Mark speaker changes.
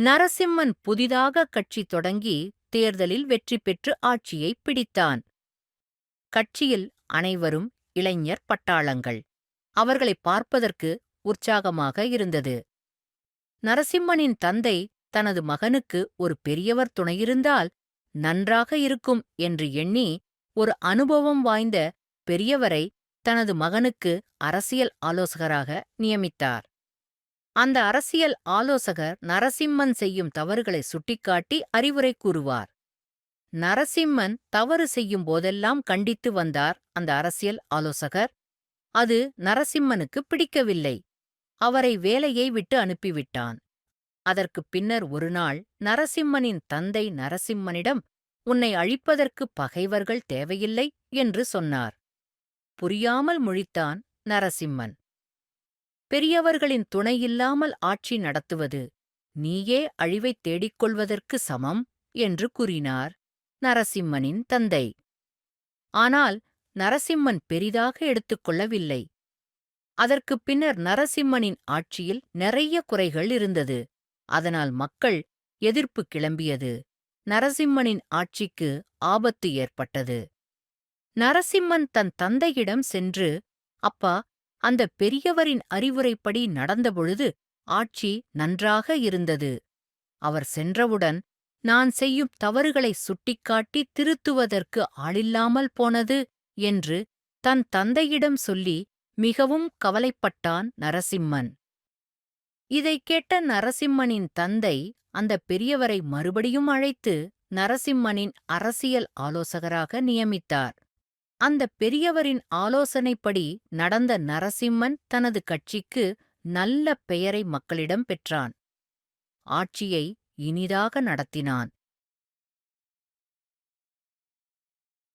Speaker 1: நரசிம்மன் புதிதாக கட்சி தொடங்கி தேர்தலில் வெற்றி பெற்று ஆட்சியைப் பிடித்தான். கட்சியில் அனைவரும் இளைஞர் பட்டாளங்கள். அவர்களைப் பார்ப்பதற்கு உற்சாகமாக இருந்தது. நரசிம்மனின் தந்தை தனது மகனுக்கு ஒரு பெரியவர் துணையிருந்தால் நன்றாக இருக்கும் என்று எண்ணி ஒரு அனுபவம் வாய்ந்த பெரியவரை தனது மகனுக்கு அரசியல் ஆலோசகராக நியமித்தார். அந்த அரசியல் ஆலோசகர் நரசிம்மன் செய்யும் தவறுகளை சுட்டிக்காட்டி அறிவுரை கூறுவார். நரசிம்மன் தவறு செய்யும் போதெல்லாம் கண்டித்து வந்தார் அந்த அரசியல் ஆலோசகர். அது நரசிம்மனுக்கு பிடிக்கவில்லை. அவரை வேலையை விட்டு அனுப்பிவிட்டான். அதற்குப் பின்னர் ஒருநாள் நரசிம்மனின் தந்தை நரசிம்மனிடம், "உன்னை அழிப்பதற்கு பகைவர்கள் தேவையில்லை" என்று சொன்னார். புரியாமல் முழித்தான் நரசிம்மன். "பெரியவர்களின் துணையில்லாமல் ஆட்சி நடத்துவது நீயே அழிவைத் தேடிக்கொள்வதற்கு சமம்" என்று கூறினார் நரசிம்மனின் தந்தை. ஆனால் நரசிம்மன் பெரிதாக எடுத்துக்கொள்ளவில்லை. அதற்குப் பின்னர் நரசிம்மனின் ஆட்சியில் நிறைய குறைகள் இருந்தது. அதனால் மக்கள் எதிர்ப்பு கிளம்பியது. நரசிம்மனின் ஆட்சிக்கு ஆபத்து ஏற்பட்டது. நரசிம்மன் தன் தந்தையிடம் சென்று, "அப்பா, அந்த பெரியவரின் அறிவுரைப்படி நடந்தபொழுது ஆட்சி நன்றாக இருந்தது. அவர் சென்றவுடன் நான் செய்யும் தவறுகளை சுட்டிக்காட்டி திருத்துவதற்கு ஆளில்லாமல் போனது" என்று தன் தந்தையிடம் சொல்லி மிகவும் கவலைப்பட்டான் நரசிம்மன். இதைக் கேட்ட நரசிம்மனின் தந்தை அந்தப் பெரியவரை மறுபடியும் அழைத்து நரசிம்மனின் அரசியல் ஆலோசகராக நியமித்தார். அந்தப் பெரியவரின் ஆலோசனைப்படி நடந்த நரசிம்மன் தனது கட்சிக்கு நல்ல பெயரை மக்களிடம் பெற்றான். ஆட்சியை இனிதாக நடத்தினான்.